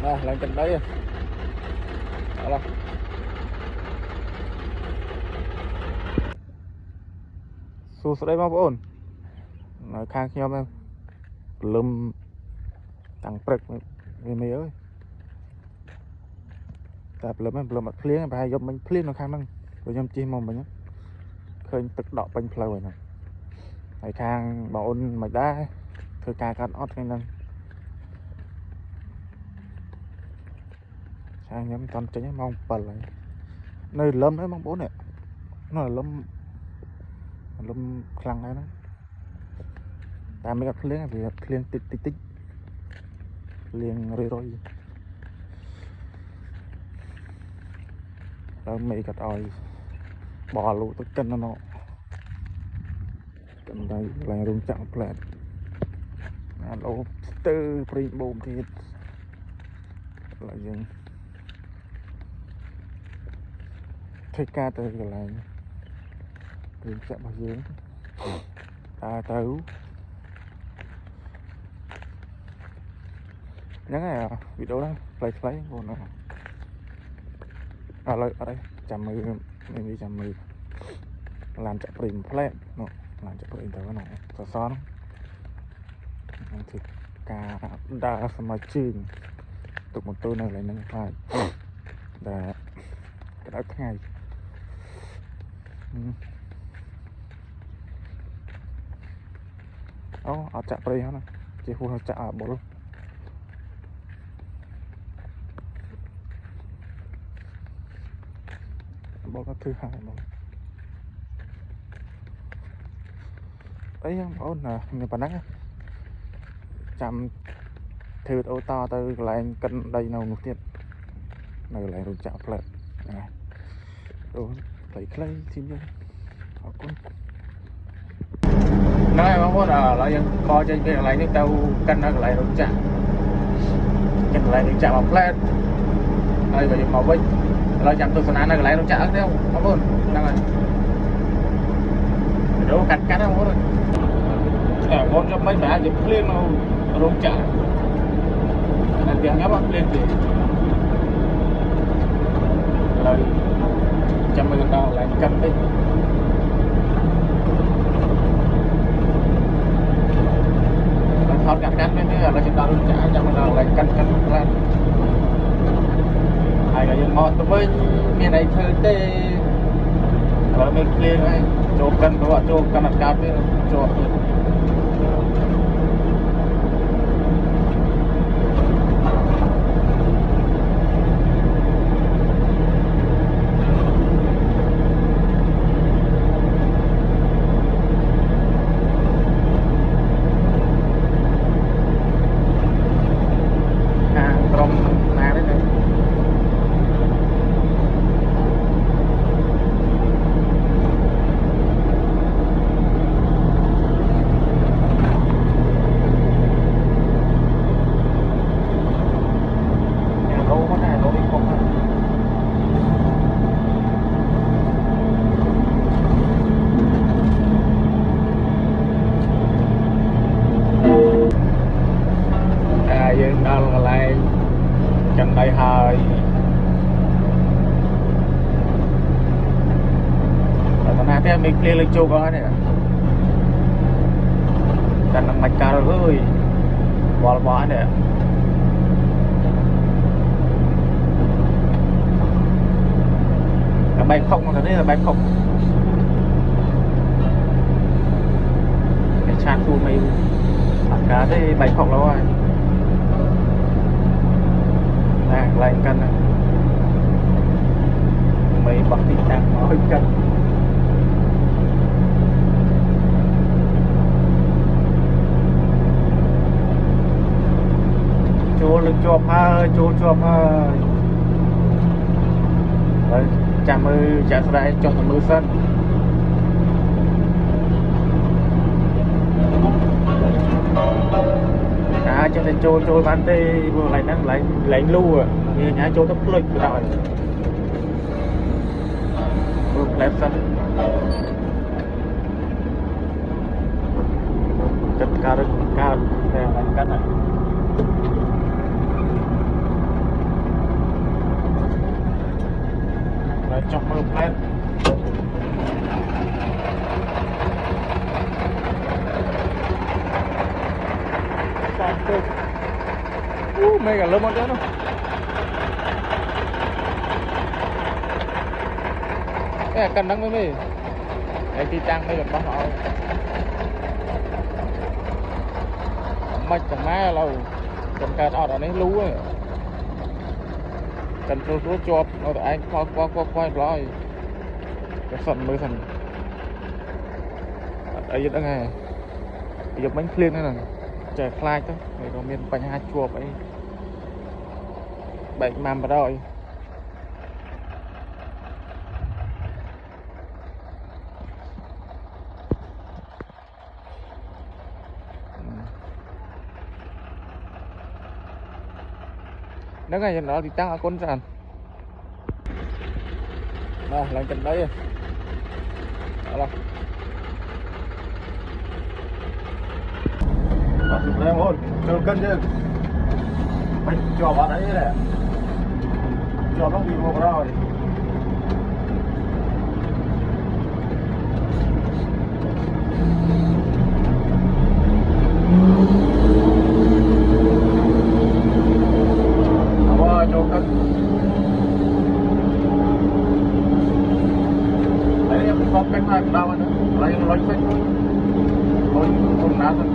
ឡើងទឹកដីអត់សួស្តីបងប្អូននៅខាងខ្ញុំព្រលឹមតាំងព្រឹកវាមេអើយតែព្រលឹមអត់ភ្លៀងប្រហែលយប់មិញភ្លៀងនៅខាងហ្នឹងព្រោះខ្ញុំជិះមកមិញឃើញទឹកដក់ពេញផ្លូវហ្នឹងហើយខាងបងអូនមិនដែរធ្វើការកាត់អត់ថ្ងៃហ្នឹងខាងខ្ញុំមិនទាន់ចេញម៉ោង7ហើយនៅលឹមហ្នឹងបងប្អូននេះនៅលឹមខ្លាំងហើយហ្នឹងតែមិនអត់ភ្លៀងវាភ្លៀងតិចភ្លៀងរយแล้วមេក៏ឲ្យបោះលូទៅកិនណោកិនដៃឡើងរោងចក្រផ្លែតអាឡូស្ទើព្រីងបូមទៀតឡើយយើងធ្វើការទៅកន្លែងរោងចក្ររបស់យើងទៅហ្នឹងហើយវីដេអូហ្នឹងខ្លីៗបងណាឥឡូវអត់ទេចាំមើលនេះចាំមើលឡានចាក់ព្រីងផ្លែតនោះឡានចាក់ព្រីងទៅហ្នឹងសសរហ្នឹងធ្វើការដើរសម័យជើងទុកម៉ូតូនៅកន្លែងហ្នឹងខ្លាចតែក្តៅថ្ងៃអូអត់ចាក់ព្រីងហ្នឹងជាហួសចាក់អាបុលบอกก็คือหายหมดไอ้ยังអូនមានប៉ុណ្ណឹងចាំធ្វើអូតទៅកន្លែងកិនដីនៅនោះទៀតនៅកន្លែងរោងចក្រផ្លែតហ្នឹងអូខ្លីទីនេះអរគុណហ្នឹងហើយបងប្អូនឥឡូវយើងបោះចេញពីកន្លែងនេះទៅកិននៅកន្លែងរោងចក្រកិនកន្លែងរោងចក្រមកផ្លែតហើយបើយើងមកវិញเราចាំទស្សនានៅកន្លែងរោងចក្រហ្នឹងបងប្អូនហ្នឹងហើយវីដេអូកាត់ហ្នឹងបងប្អូនតែបងខ្ញុំមិនប្រហែលជាភ្លៀងនៅរោងចក្រតែទាំងខ្ញុំអត់ភ្លៀងទេហើយចាំមើលដល់កន្លែងកាត់តិចថតកាត់វិញឥឡូវខ្ញុំដល់រោងចក្រចាំមើលដល់កន្លែងកាត់ខ្លះហើយយើងមកទៅវិញមានអីធ្វើទេឥឡូវមានភ្លៀងហើយចូលកិនទៅអត់ចូលកិនអត់កើតទេចូលទៀតក្រុមណាទេយើងដល់កន្លែងចឹងដែរហើយតែណាទេមានឃ្លៀងលើជោគអស់នេះតែនឹងមិនកាលអើយវល់បោះនេះតែបែកខុកមកទៅនេះតែបែកខុកគេឆាតទូមីអត់កាទេបែកខុកแล้วហើយណាកន្លែងកិនមិនបោះទីតាំងមកឲ្យកិនចូលលើជាប់ហើយចូលជាប់ហើយចាំមើលចាក់ស្ដែងចុះទៅមើលសិនចេះតែចូលបានទេព្រោះកន្លែងហ្នឹងកន្លែងលូវាញ៉ាចូលទៅភ្លេចបណ្ដោយព្រោះផ្លែផ្សិតចិត្តការតែកន្លែងកាត់ chọc mơ plet mày cả lớn món nữa đâu cái này cần đăng với mày để khi trang đây còn bắt họ mạch chẳng má lâu cần cài ở đây lú ấy cần số chọp nó tại anh qua rồi cái sần mới sần ấy đã nghe giờ bánh khliên này nè trời khai thôi người có miền bánh hai chùa ấy bệnh mầm vào rồi nếu ngày đó thì tăng ở con sàn rồi lại gần đấy đó là thôi chờ cân chứ mình cho vào đấy này cho nó bị một rồi cho cân đấy em có cách này đâu nữa lấy phanh thôi không nát rồi